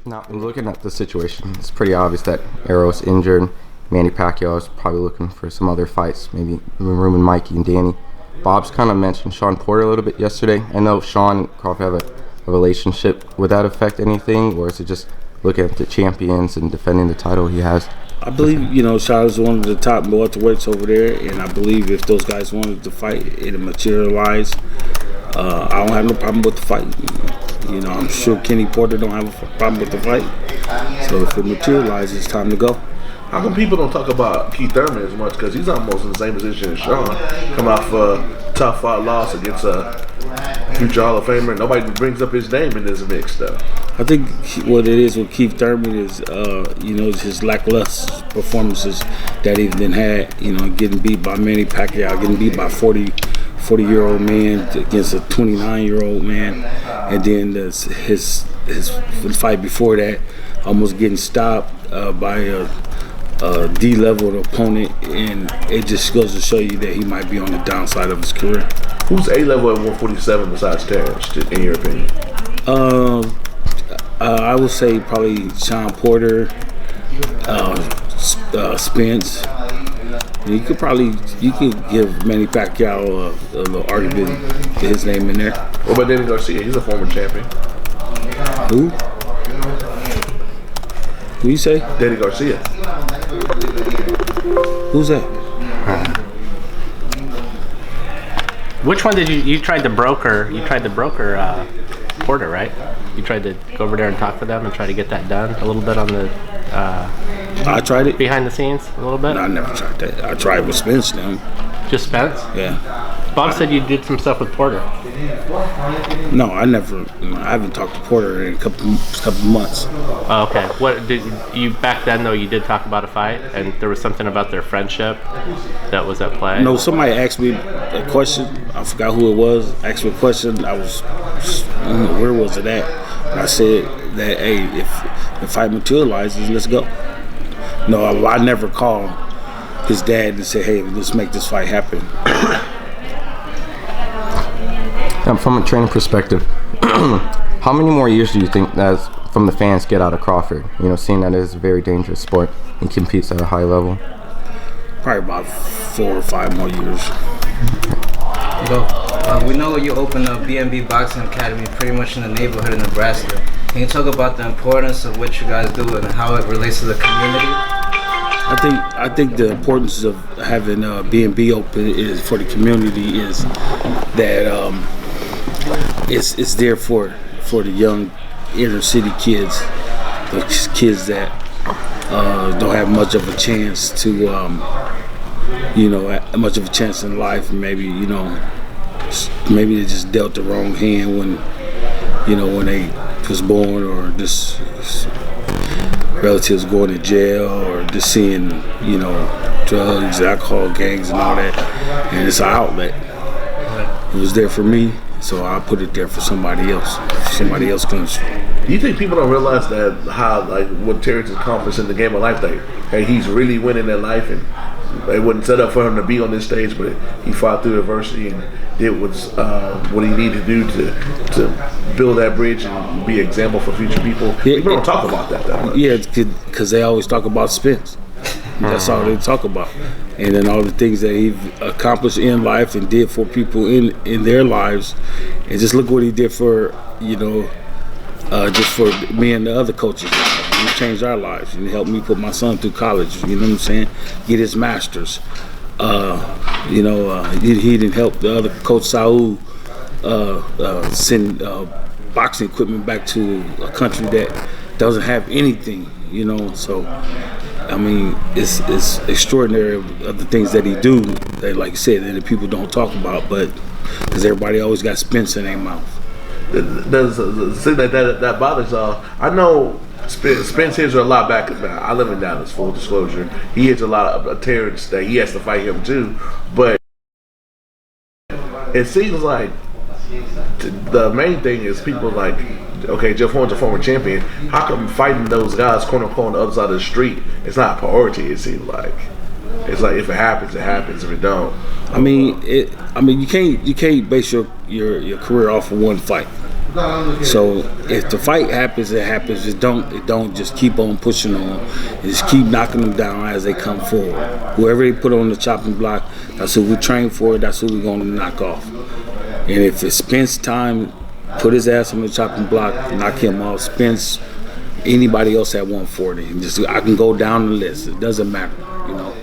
Now, looking at the situation, it's pretty obvious that Errol's injured. Manny Pacquiao is probably looking for some other fights, maybe room and Mikey and Danny. Bob's kind of mentioned Sean Porter a little bit yesterday. I know Sean and Crawford have a relationship. Would that affect anything, or is it just looking at the champions and defending the title he has? I believe, Sean is one of the top welterweights over there, and I believe if those guys wanted to fight, it'll materialize. I don't have no problem with the fight. I'm sure Kenny Porter don't have a problem with the fight. So if it materializes, it's time to go. How come people don't talk about Keith Thurman as much? Because he's almost in the same position as Sean. Come off a tough loss against a future Hall of Famer. Nobody brings up his name in this mix, though. I think what it is with Keith Thurman is, his lackluster performances that he then had. Getting beat by Manny Pacquiao, getting beat by 40-year-old man against a 29-year-old man, and then his fight before that, almost getting stopped by a D-level opponent, and it just goes to show you that he might be on the downside of his career. Who's A-level at 147 besides Terence, in your opinion? I would say probably Sean Porter, Spence. You could give Manny Pacquiao a little argument, get his name in there. What about Danny Garcia? He's a former champion. Who? Who you say? Danny Garcia. Who's that? Which one did you tried to broker? You tried to broker Porter, right? You tried to go over there and talk to them and try to get that done a little bit on the. I tried it behind the scenes a little bit. No, I never tried that. I tried with Spence now. Just Spence? Yeah. Bob said you did some stuff with Porter. No, I haven't talked to Porter in a couple months. Oh, okay. What did you back then? Though you did talk about a fight, and there was something about their friendship that was at play. No, somebody asked me a question. I forgot who it was. Asked me a question. I don't know, where was it at? And I said that, hey, if the fight materializes, let's go. No, I never called his dad and said, hey, let's make this fight happen. From a training perspective, how many more years do you think that from the fans get out of Crawford? Seeing that it is a very dangerous sport and competes at a high level. Probably about 4 or 5 more years. We know you opened a B&B Boxing Academy pretty much in the neighborhood in Nebraska. Can you talk about the importance of what you guys do and how it relates to the community? I think the importance of having B&B open is for the community is that it's there for the young inner city kids, the kids that don't have much of a chance to, much of a chance in life. Maybe they just dealt the wrong hand when they was born, or just relatives going to jail, or just seeing drugs, alcohol, gangs, and all that. And it's an outlet. It was there for me, so I put it there for somebody else. Somebody else comes. Do you think people don't realize that what Terence is accomplished in the game of life? Hey, he's really winning in life, and it wasn't set up for him to be on this stage, but he fought through adversity and did what he needed to do to build that bridge and be an example for future people. Yeah, people don't talk about that much. Yeah, because they always talk about Spence. That's all they talk about. And then all the things that he accomplished in life and did for people in their lives. And just look what he did for, just for me and the other coaches. He changed our lives and helped me put my son through college, you know what I'm saying? Get his master's. He didn't help the other coach, Saul, send boxing equipment back to a country that doesn't have anything, So, I mean, it's extraordinary of the things that he do, that, like you said, that the people don't talk about, but because everybody always got Spence in their mouth. There's a thing that bothers. I know Spence hits a lot back. I live in Dallas, full disclosure. He hits a lot of Terrence that he has to fight him too. But it seems like the main thing is people like, okay, Jeff Horn's a former champion. How come fighting those guys corner on the other side of the street? It's not a priority. It seems like it's like if it happens, it happens. If it don't, I mean, you can't base your career off of one fight. So if the fight happens, it happens. It don't just keep on pushing on. Just keep knocking them down as they come forward. Whoever they put on the chopping block, that's who we train for. That's who we're going to knock off. And if it's Spence time, put his ass on the chopping block, knock him off. Spence, anybody else at 140. And just I can go down the list. It doesn't matter, you know.